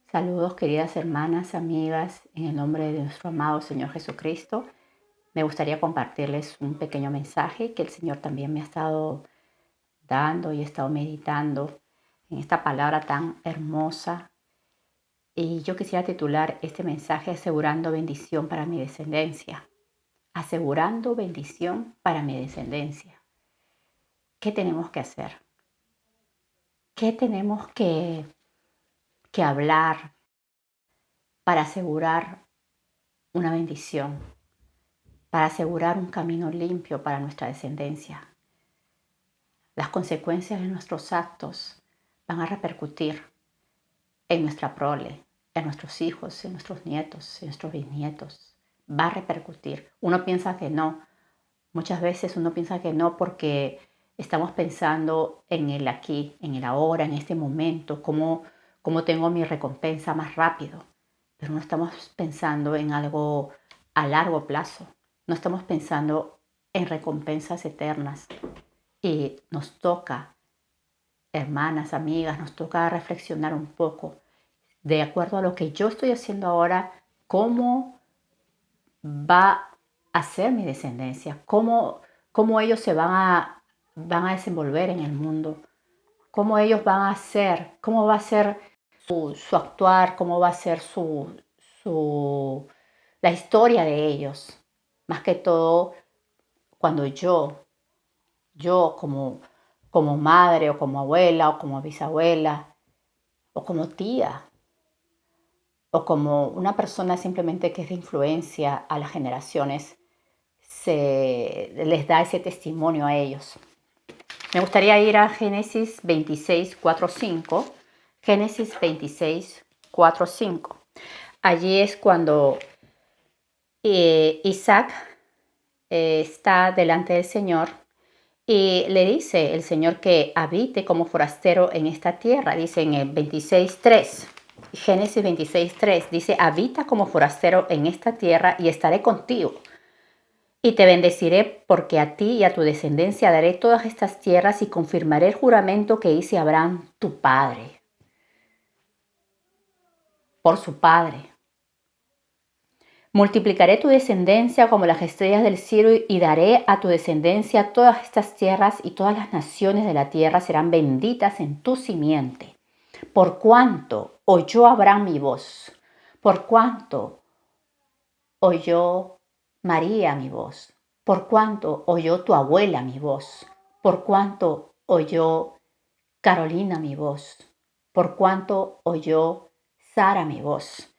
Saludos queridas hermanas, amigas, en el nombre de nuestro amado Señor Jesucristo. Me gustaría compartirles un pequeño mensaje que el Señor también me ha estado dando y he estado meditando en esta palabra tan hermosa. Y yo quisiera titular este mensaje Asegurando bendición para mi descendencia. Asegurando bendición para mi descendencia. ¿Qué tenemos que hacer? ¿Qué tenemos que hablar para asegurar una bendición? Para asegurar un camino limpio para nuestra descendencia. Las consecuencias de nuestros actos van a repercutir en nuestra prole, en nuestros hijos, en nuestros nietos, en nuestros bisnietos. Va a repercutir. Uno piensa que no. Muchas veces uno piensa que no porque estamos pensando en el aquí, en el ahora, en este momento, cómo tengo mi recompensa más rápido. Pero no estamos pensando en algo a largo plazo. No estamos pensando en recompensas eternas. Y nos toca, hermanas, amigas, nos toca reflexionar un poco de acuerdo a lo que yo estoy haciendo ahora, cómo va a ser mi descendencia, cómo ellos se van a desenvolver en el mundo, cómo ellos van a ser, cómo va a ser su actuar, cómo va a ser la historia de ellos. Más que todo, cuando yo como madre o como abuela o como bisabuela o como tía o como una persona simplemente que es de influencia a las generaciones, se les da ese testimonio a ellos. Me gustaría ir a Génesis 26, 4, 5. Génesis 26, 4, 5. Allí es cuando Isaac está delante del Señor y le dice el Señor que habite como forastero en esta tierra. Dice en el 26.3, Génesis 26.3, dice, habita como forastero en esta tierra y estaré contigo. Y te bendeciré porque a ti y a tu descendencia daré todas estas tierras y confirmaré el juramento que hice a Abraham, tu padre, por su padre. Multiplicaré tu descendencia como las estrellas del cielo y daré a tu descendencia todas estas tierras y todas las naciones de la tierra serán benditas en tu simiente. Por cuanto oyó Abraham mi voz, por cuanto oyó María mi voz, por cuanto oyó tu abuela mi voz, por cuanto oyó Carolina mi voz, por cuanto oyó Sara mi voz,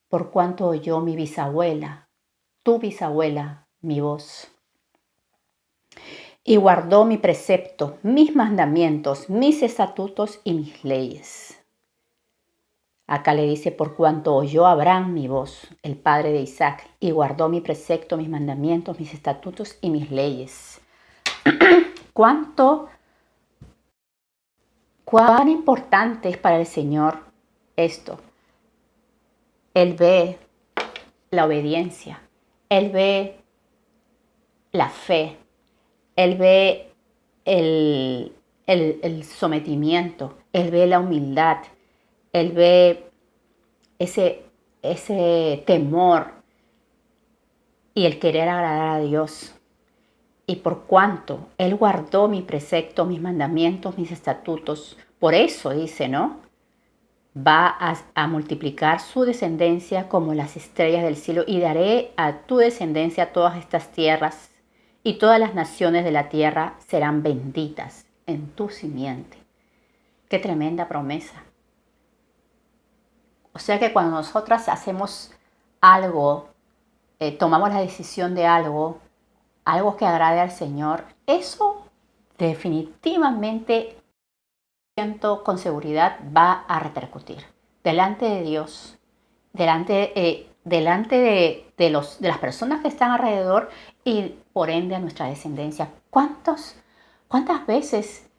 por cuanto oyó mi bisabuela, tu bisabuela, mi voz. Y guardó mi precepto, mis mandamientos, mis estatutos y mis leyes. Acá le dice, por cuanto oyó Abraham mi voz, el padre de Isaac, y guardó mi precepto, mis mandamientos, mis estatutos y mis leyes. ¿Cuán importante es para el Señor esto? Él ve la obediencia, Él ve la fe, Él ve el sometimiento, Él ve la humildad, Él ve ese temor y el querer agradar a Dios. Y por cuanto Él guardó mi precepto, mis mandamientos, mis estatutos, por eso dice, ¿no? Va a multiplicar su descendencia como las estrellas del cielo y daré a tu descendencia todas estas tierras y todas las naciones de la tierra serán benditas en tu simiente. Qué tremenda promesa. O sea que cuando nosotras hacemos algo, tomamos la decisión de algo que agrade al Señor, eso definitivamente con seguridad va a repercutir delante de Dios, delante de las personas que están alrededor y por ende a nuestra descendencia. ¿Cuántas veces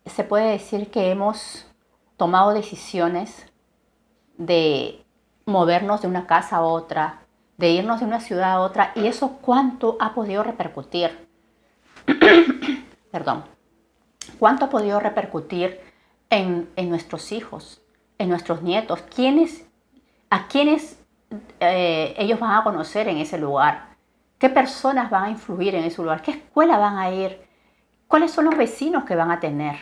se puede decir que hemos tomado decisiones de movernos de una casa a otra, de irnos de una ciudad a otra, y eso cuánto ha podido repercutir? Perdón. ¿Cuánto ha podido repercutir en nuestros hijos? en nuestros nietos, a quiénes ellos van a conocer en ese lugar, qué personas van a influir en ese lugar, qué escuela van a ir, cuáles son los vecinos que van a tener.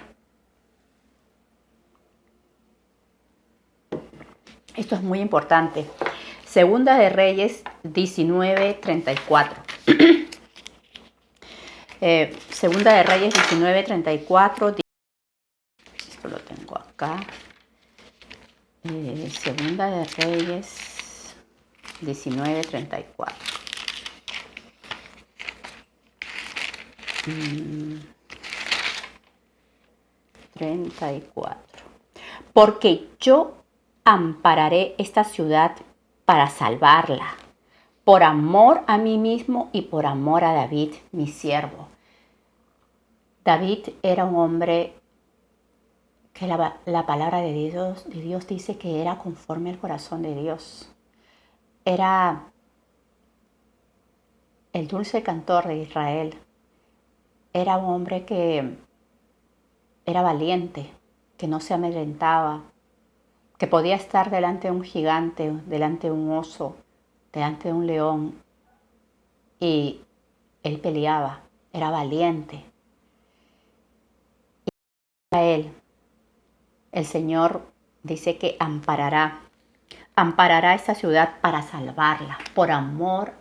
Esto es muy importante. Segunda de Reyes 19:34. Segunda de Reyes 19:34. Esto lo tengo acá. Segunda de Reyes 19:34. 34. Porque yo ampararé esta ciudad para salvarla, por amor a mí mismo y por amor a David, mi siervo. David era un hombre que la palabra de Dios dice que era conforme al corazón de Dios. Era el dulce cantor de Israel. Era un hombre que era valiente, que no se amedrentaba, que podía estar delante de un gigante, delante de un oso, delante de un león, y él peleaba, era valiente. Y a él, el Señor dice que amparará esta ciudad para salvarla, por amor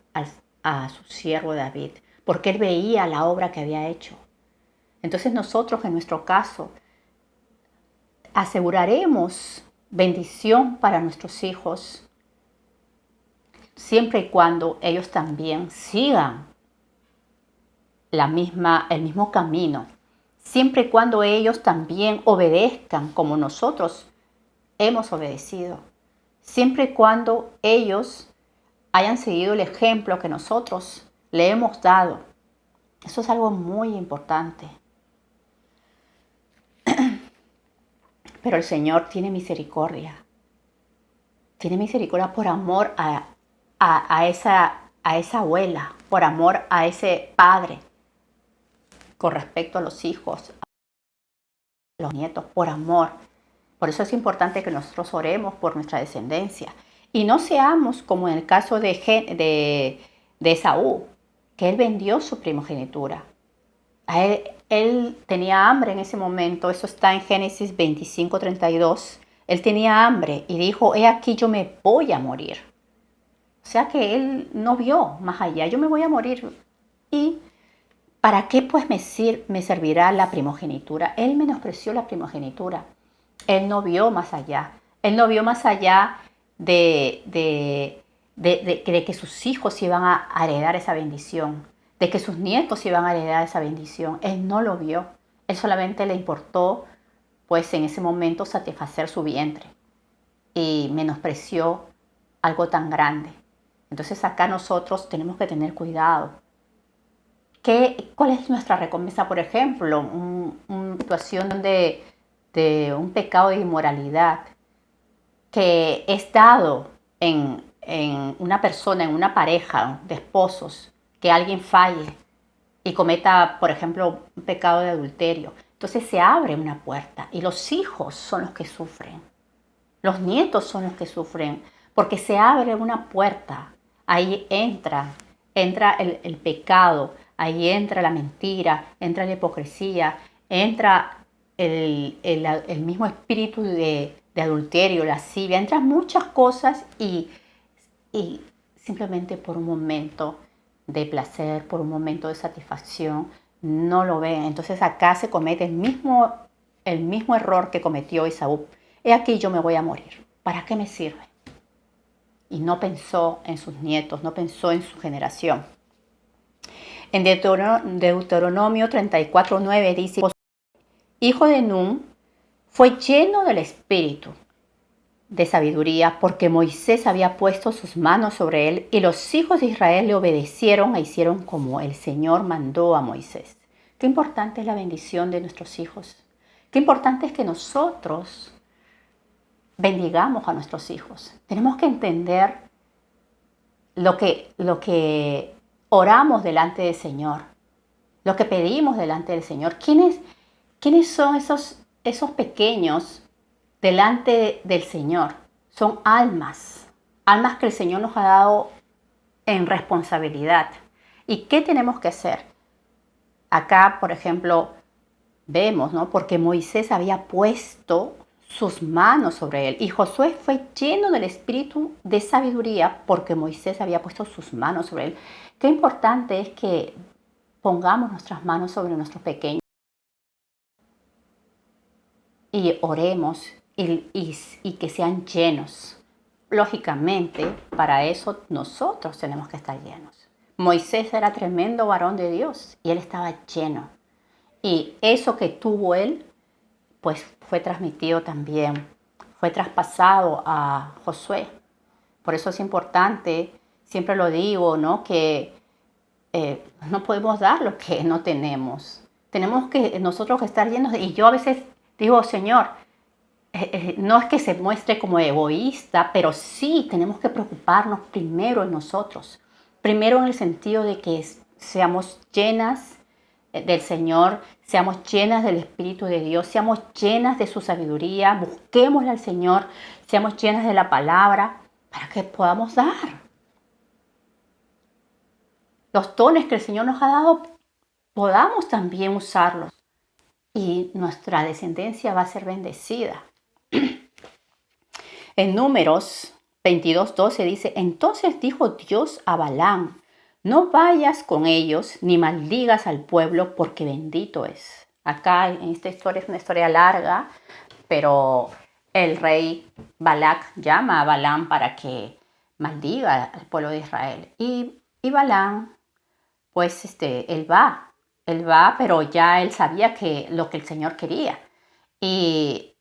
a su siervo David, porque él veía la obra que había hecho. Entonces nosotros, en nuestro caso, aseguraremos bendición para nuestros hijos, siempre y cuando ellos también sigan el mismo camino, siempre y cuando ellos también obedezcan como nosotros hemos obedecido, siempre y cuando ellos hayan seguido el ejemplo que nosotros le hemos dado. Eso es algo muy importante. Pero el Señor tiene misericordia. Tiene misericordia por amor a esa abuela, por amor a ese padre, con respecto a los hijos, a los nietos, por amor. Por eso es importante que nosotros oremos por nuestra descendencia. Y no seamos como en el caso de Esaú, que él vendió su primogenitura. Él tenía hambre en ese momento, eso está en Génesis 25:32. Él tenía hambre y dijo, he aquí yo me voy a morir. O sea que él no vio más allá, yo me voy a morir. ¿Y para qué pues me servirá la primogenitura? Él menospreció la primogenitura. Él no vio más allá. Él no vio más allá de que sus hijos iban a heredar esa bendición, de que sus nietos iban a heredar esa bendición. Él no lo vio. Él solamente le importó, pues en ese momento, satisfacer su vientre y menospreció algo tan grande. Entonces acá nosotros tenemos que tener cuidado. ¿Cuál es nuestra recompensa? Por ejemplo, una situación de un pecado de inmoralidad que es dado en una persona, en una pareja de esposos, que alguien falle y cometa, por ejemplo, un pecado de adulterio. Entonces se abre una puerta y los hijos son los que sufren. Los nietos son los que sufren porque se abre una puerta. Ahí entra el pecado, ahí entra la mentira, entra la hipocresía, entra el mismo espíritu de adulterio, lascivia, entran muchas cosas y simplemente por un momento de placer, por un momento de satisfacción, no lo ven. Entonces acá se comete el mismo error que cometió Esaú. He aquí yo me voy a morir. ¿Para qué me sirve? Y no pensó en sus nietos, no pensó en su generación. En Deuteronomio 34:9 dice, hijo de Nun, fue lleno del espíritu de sabiduría porque Moisés había puesto sus manos sobre él y los hijos de Israel le obedecieron e hicieron como el Señor mandó a Moisés. Qué importante es la bendición de nuestros hijos. Qué importante es que nosotros bendigamos a nuestros hijos. Tenemos que entender lo que oramos delante del Señor, lo que pedimos delante del Señor. ¿Quiénes son esos pequeños delante del Señor. Son almas, almas que el Señor nos ha dado en responsabilidad. ¿Y qué tenemos que hacer? Acá, por ejemplo, vemos, ¿no? Porque Moisés había puesto sus manos sobre él y Josué fue lleno del espíritu de sabiduría porque Moisés había puesto sus manos sobre él. Qué importante es que pongamos nuestras manos sobre nuestros pequeños y oremos y que sean llenos. Lógicamente, para eso nosotros tenemos que estar llenos. Moisés era tremendo varón de Dios y él estaba lleno. Y eso que tuvo él, pues fue transmitido también, fue traspasado a Josué. Por eso es importante, siempre lo digo, ¿no? Que no podemos dar lo que no tenemos. Tenemos que nosotros estar llenos. Y yo a veces digo, Señor, no es que se muestre como egoísta, pero sí tenemos que preocuparnos primero en nosotros. Primero en el sentido de que seamos llenas del Señor, seamos llenas del Espíritu de Dios, seamos llenas de su sabiduría, busquémosle al Señor, seamos llenas de la palabra para que podamos dar. Los dones que el Señor nos ha dado, podamos también usarlos y nuestra descendencia va a ser bendecida. En Números 22:12 dice, entonces dijo Dios a Balaam, no vayas con ellos ni maldigas al pueblo porque bendito es. Acá en esta historia es una historia larga, pero el rey Balac llama a Balaam para que maldiga al pueblo de Israel. Y Balaam, pues él va, pero ya él sabía que lo que el Señor quería. Y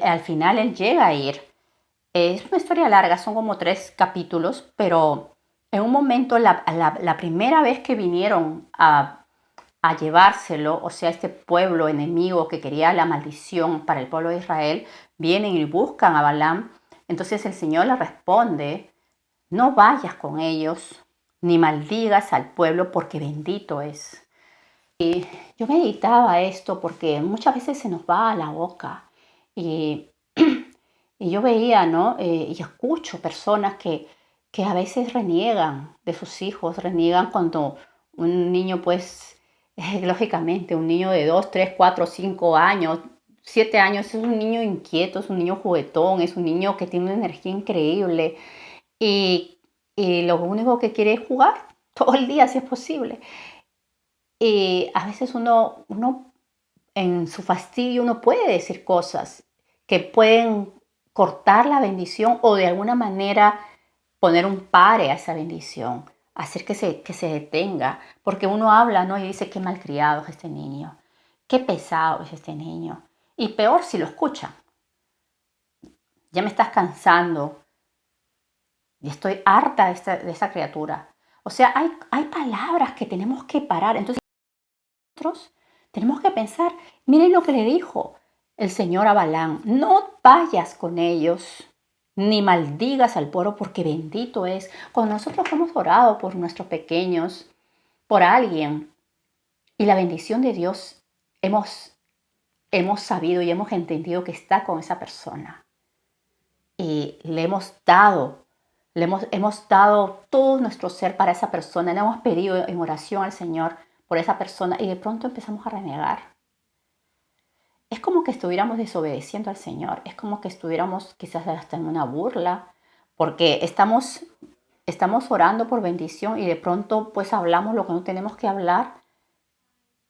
al final él llega a ir. Es una historia larga, son como 3 capítulos, pero en un momento, la primera vez que vinieron a llevárselo, o sea, este pueblo enemigo que quería la maldición para el pueblo de Israel, vienen y buscan a Balaam. Entonces el Señor le responde, no vayas con ellos, ni maldigas al pueblo, porque bendito es. Y yo meditaba esto porque muchas veces se nos va a la boca y y yo veía, ¿no? Y escucho personas que a veces reniegan de sus hijos, reniegan cuando un niño, pues, lógicamente, un niño de 2, 3, 4, 5 años, 7 años, es un niño inquieto, es un niño juguetón, es un niño que tiene una energía increíble y, y lo único que quiere es jugar todo el día, si es posible. Y a veces uno en su fastidio uno puede decir cosas que pueden cortar la bendición o de alguna manera poner un pare a esa bendición, hacer que se detenga, porque uno habla, ¿no? Y dice, qué malcriado es este niño, qué pesado es este niño. Y peor si lo escuchan, ya me estás cansando y estoy harta de esta criatura. O sea, hay palabras que tenemos que parar. Entonces, nosotros tenemos que pensar, miren lo que le dijo el Señor a Balaam, no vayas con ellos ni maldigas al pueblo porque bendito es. Cuando nosotros hemos orado por nuestros pequeños, por alguien, y la bendición de Dios hemos sabido y hemos entendido que está con esa persona. Y le hemos dado todo nuestro ser para esa persona, le hemos pedido en oración al Señor por esa persona y de pronto empezamos a renegar. Es como que estuviéramos desobedeciendo al Señor, es como que estuviéramos quizás hasta en una burla, porque estamos orando por bendición y de pronto pues hablamos lo que no tenemos que hablar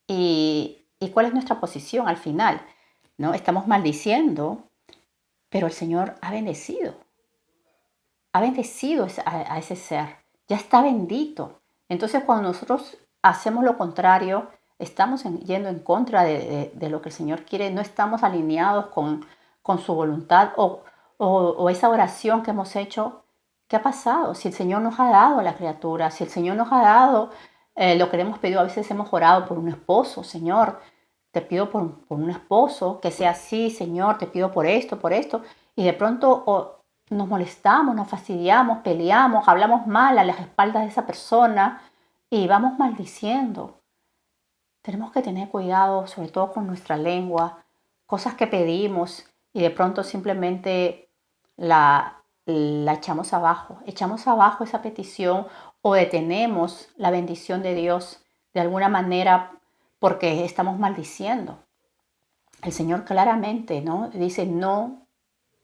y cuál es nuestra posición al final, ¿no? Estamos maldiciendo, pero el Señor ha bendecido a ese ser, ya está bendito. Entonces cuando nosotros hacemos lo contrario, estamos yendo en contra de lo que el Señor quiere, no estamos alineados con su voluntad o esa oración que hemos hecho. ¿Qué ha pasado? Si el Señor nos ha dado a la criatura, si el Señor nos ha dado lo que le hemos pedido, a veces hemos orado por un esposo, Señor, te pido por un esposo que sea así, Señor, te pido por esto, y de pronto nos molestamos, nos fastidiamos, peleamos, hablamos mal a las espaldas de esa persona y vamos maldiciendo. Tenemos que tener cuidado, sobre todo con nuestra lengua, cosas que pedimos y de pronto simplemente la echamos abajo esa petición o detenemos la bendición de Dios de alguna manera porque estamos maldiciendo. El Señor claramente, ¿no? Dice, no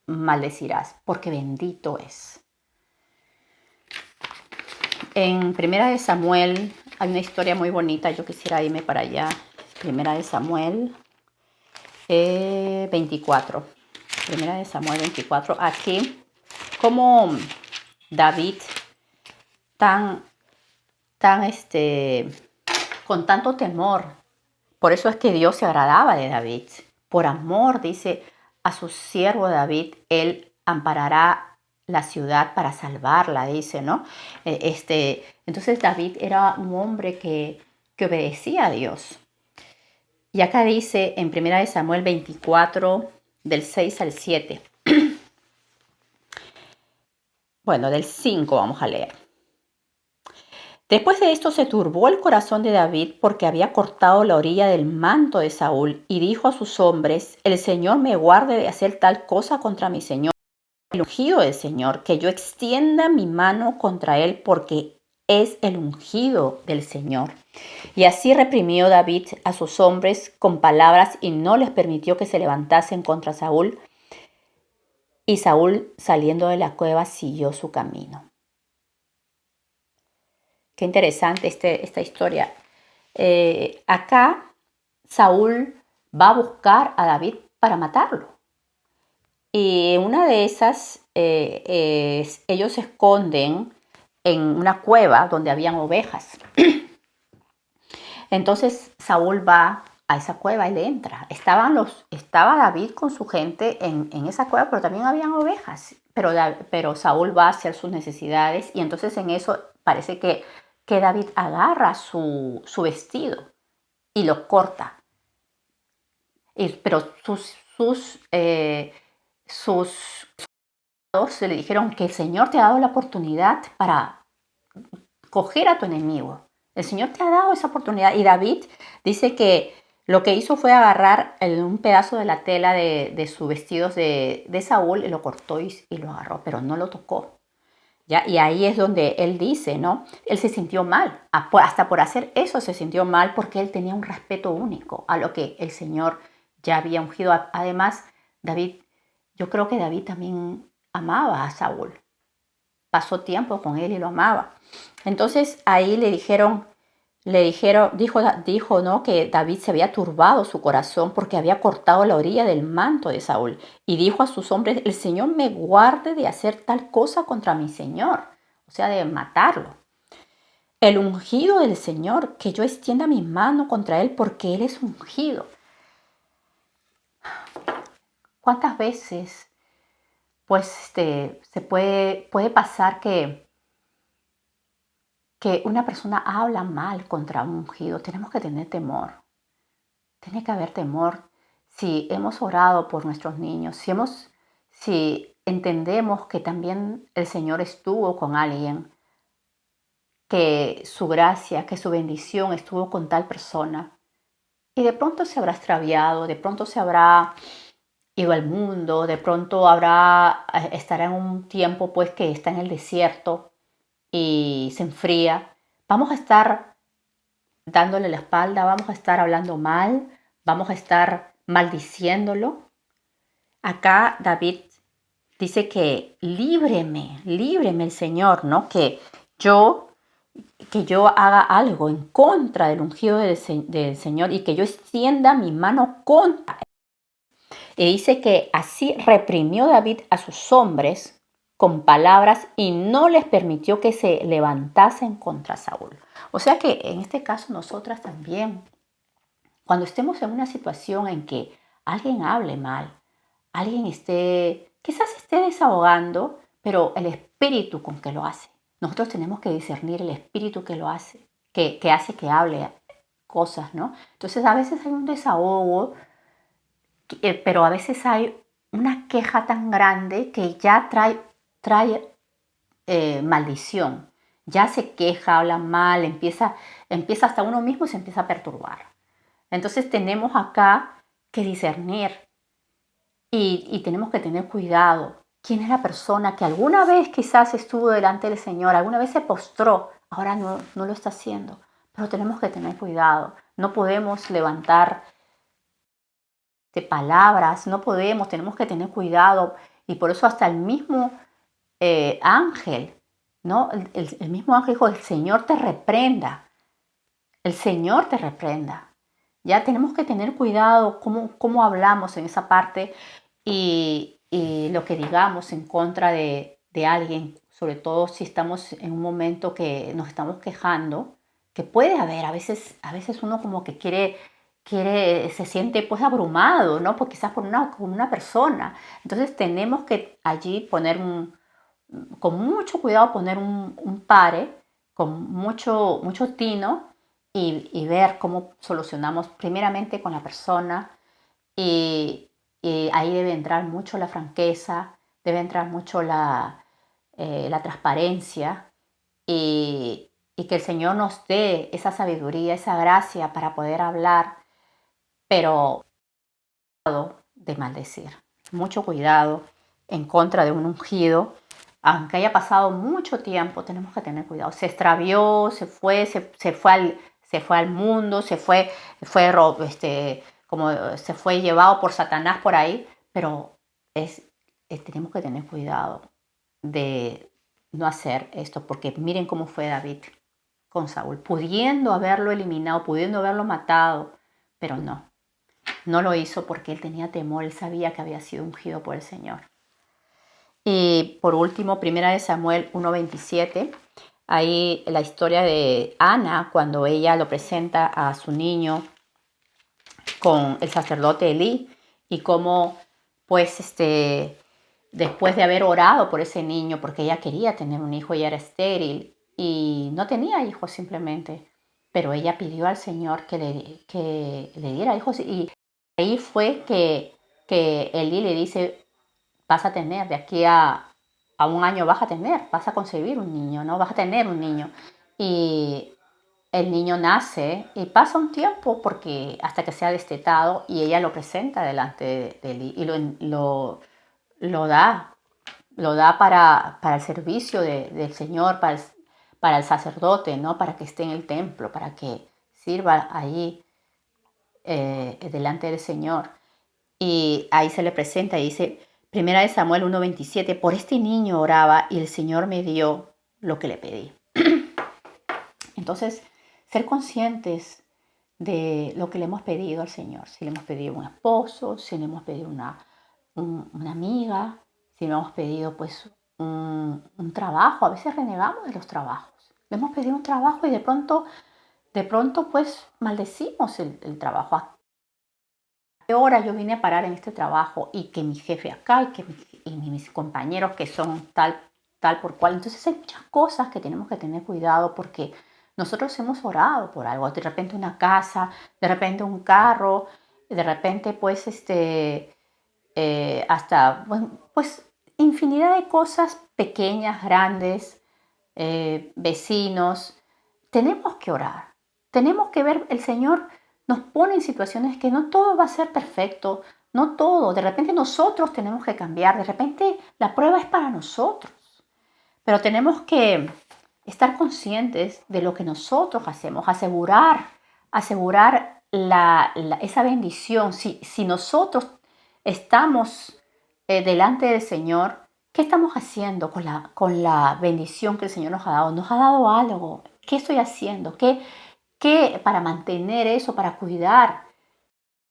maldecirás, porque bendito es. En Primera de Samuel hay una historia muy bonita, yo quisiera irme para allá. Primera de Samuel 24. Primera de Samuel 24. Aquí, como David, tan, tan, con tanto temor. Por eso es que Dios se agradaba de David. Por amor, dice, a su siervo David, él amparará la ciudad para salvarla, dice, ¿no? Entonces David era un hombre que obedecía a Dios. Y acá dice en 1 Samuel 24, del 6 al 7. Bueno, del 5 vamos a leer. Después de esto se turbó el corazón de David porque había cortado la orilla del manto de Saúl y dijo a sus hombres, el Señor me guarde de hacer tal cosa contra mi Señor, el ungido del Señor, que yo extienda mi mano contra él porque es el ungido del Señor. Y así reprimió David a sus hombres con palabras y no les permitió que se levantasen contra Saúl. Y Saúl, saliendo de la cueva, siguió su camino. Qué interesante esta historia. Acá Saúl va a buscar a David para matarlo. Y una de esas, ellos se esconden en una cueva donde habían ovejas. Entonces Saúl va a esa cueva y le entra. Estaba David con su gente en esa cueva, pero también habían ovejas. Pero Saúl va a hacer sus necesidades y entonces en eso parece que David agarra su vestido y lo corta. Pero sus se le dijeron que el Señor te ha dado la oportunidad para coger a tu enemigo. El Señor te ha dado esa oportunidad. Y David dice que lo que hizo fue agarrar un pedazo de la tela de sus vestidos de Saúl y lo cortó y lo agarró, pero no lo tocó. ¿Ya? Y ahí es donde él dice, ¿no? Él se sintió mal. Hasta por hacer eso se sintió mal porque él tenía un respeto único a lo que el Señor ya había ungido. Además, David, yo creo que David también amaba a Saúl. Pasó tiempo con él y lo amaba. Entonces ahí dijo, ¿no? Que David se había turbado su corazón porque había cortado la orilla del manto de Saúl. Y dijo a sus hombres, el Señor me guarde de hacer tal cosa contra mi Señor. O sea, de matarlo. El ungido del Señor, que yo extienda mi mano contra él porque él es ungido. ¿Cuántas veces pues se puede pasar que una persona habla mal contra un ungido? Tenemos que tener temor. Tiene que haber temor. Si hemos orado por nuestros niños, si entendemos que también el Señor estuvo con alguien, que su gracia, que su bendición estuvo con tal persona, y de pronto se habrá extraviado, de pronto se habrá ido al mundo, de pronto estará en un tiempo pues que está en el desierto y se enfría, vamos a estar dándole la espalda, vamos a estar hablando mal, vamos a estar maldiciéndolo. Acá David dice que líbreme el Señor, ¿no? Que yo haga algo en contra del ungido del Señor y que yo extienda mi mano contra él. Y dice que así reprimió David a sus hombres con palabras y no les permitió que se levantasen contra Saúl. O sea que en este caso nosotras también, cuando estemos en una situación en que alguien hable mal, alguien quizás esté desahogando, pero el espíritu con que lo hace. Nosotros tenemos que discernir el espíritu que lo hace, que hace que hable cosas, ¿no? Entonces a veces hay un desahogo, pero a veces hay una queja tan grande que ya trae maldición. Ya se queja, habla mal, empieza hasta uno mismo se empieza a perturbar. Entonces tenemos acá que discernir y tenemos que tener cuidado. ¿Quién es la persona que alguna vez quizás estuvo delante del Señor, alguna vez se postró, ahora no lo está haciendo? Pero tenemos que tener cuidado. No podemos levantar de palabras, no podemos, tenemos que tener cuidado. Y por eso hasta el mismo ángel, ¿no? El mismo ángel dijo, el Señor te reprenda. El Señor te reprenda. Ya tenemos que tener cuidado cómo hablamos en esa parte y lo que digamos en contra de alguien, sobre todo si estamos en un momento que nos estamos quejando, que puede haber, a veces uno como que se siente pues abrumado, ¿no? Pues quizás por una persona. Entonces tenemos que allí con mucho cuidado poner un pare, con mucho tino y ver cómo solucionamos primeramente con la persona y ahí debe entrar mucho la franqueza, debe entrar mucho la transparencia y que el Señor nos dé esa sabiduría, esa gracia para poder hablar, pero de maldecir. Mucho cuidado en contra de un ungido. Aunque haya pasado mucho tiempo, tenemos que tener cuidado. Se extravió, se fue al mundo, como se fue llevado por Satanás por ahí, pero tenemos que tener cuidado de no hacer esto, porque miren cómo fue David con Saúl, pudiendo haberlo eliminado, pudiendo haberlo matado, pero no lo hizo porque él tenía temor, él sabía que había sido ungido por el Señor. Y por último, primera de Samuel 1:27, ahí la historia de Ana, cuando ella lo presenta a su niño con el sacerdote Elí, y cómo pues después de haber orado por ese niño, porque ella quería tener un hijo, ella era estéril y no tenía hijos simplemente, pero ella pidió al Señor que le diera hijos y ahí fue que Elí le dice, vas a tener, de aquí a un año vas a concebir un niño, ¿no? Vas a tener un niño. Y el niño nace y pasa un tiempo porque hasta que sea destetado y ella lo presenta delante de él y lo da para el servicio del Señor, para el sacerdote, ¿no? Para que esté en el templo, para que sirva ahí delante del Señor. Y ahí se le presenta y dice, primera de Samuel 1:27, por este niño oraba y el Señor me dio lo que le pedí. Entonces, ser conscientes de lo que le hemos pedido al Señor. Si le hemos pedido un esposo, si le hemos pedido una amiga, si le hemos pedido pues un trabajo. A veces renegamos de los trabajos. Le hemos pedido un trabajo y de pronto pues maldecimos el trabajo. ¿A qué hora yo vine a parar en este trabajo? Y que mi jefe acá y mis compañeros que son tal por cual. Entonces hay muchas cosas que tenemos que tener cuidado porque nosotros hemos orado por algo, de repente una casa, de repente un carro, de repente pues hasta bueno, pues infinidad de cosas pequeñas, grandes, vecinos. Tenemos que orar, tenemos que ver, el Señor nos pone en situaciones que no todo va a ser perfecto, no todo, de repente nosotros tenemos que cambiar, de repente la prueba es para nosotros, pero tenemos que estar conscientes de lo que nosotros hacemos, asegurar esa bendición. Si nosotros estamos delante del Señor, ¿qué estamos haciendo con la bendición que el Señor nos ha dado? Nos ha dado algo. ¿Qué estoy haciendo? ¿Qué para mantener eso, para cuidar?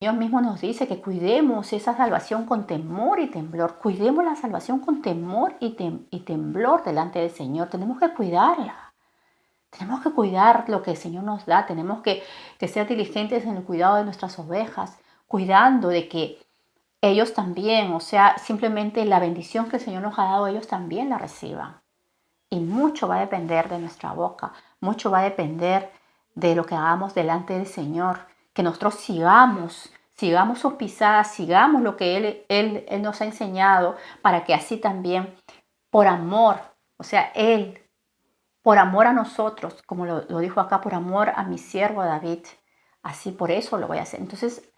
Dios mismo nos dice que cuidemos esa salvación con temor y temblor. Cuidemos la salvación con temor y temblor delante del Señor. Tenemos que cuidarla. Tenemos que cuidar lo que el Señor nos da. Tenemos que ser diligentes en el cuidado de nuestras ovejas, cuidando de que ellos también, o sea, simplemente la bendición que el Señor nos ha dado, ellos también la reciban. Y mucho va a depender de nuestra boca, mucho va a depender de lo que hagamos delante del Señor, que nosotros sigamos sus pisadas, sigamos lo que Él nos ha enseñado, para que así también, por amor, o sea, Él, por amor a nosotros, como lo dijo acá, por amor a mi siervo David, así por eso lo voy a hacer. Entonces,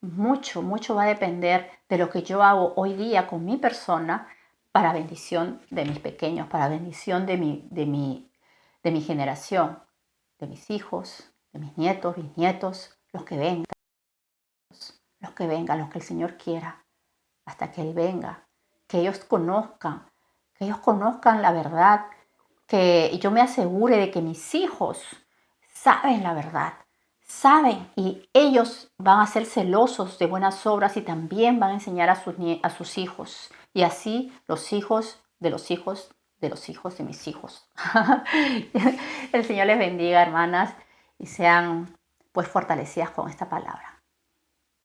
mucho va a depender de lo que yo hago hoy día con mi persona para bendición de mis pequeños, para bendición de mi generación, de mis hijos, de mis nietos, bisnietos, los que vengan, los que el Señor quiera, hasta que Él venga, que ellos conozcan la verdad, que yo me asegure de que mis hijos saben la verdad, saben y ellos van a ser celosos de buenas obras y también van a enseñar a sus hijos y así los hijos de los hijos de los hijos de mis hijos. El Señor les bendiga, hermanas, y sean pues fortalecidas con esta palabra.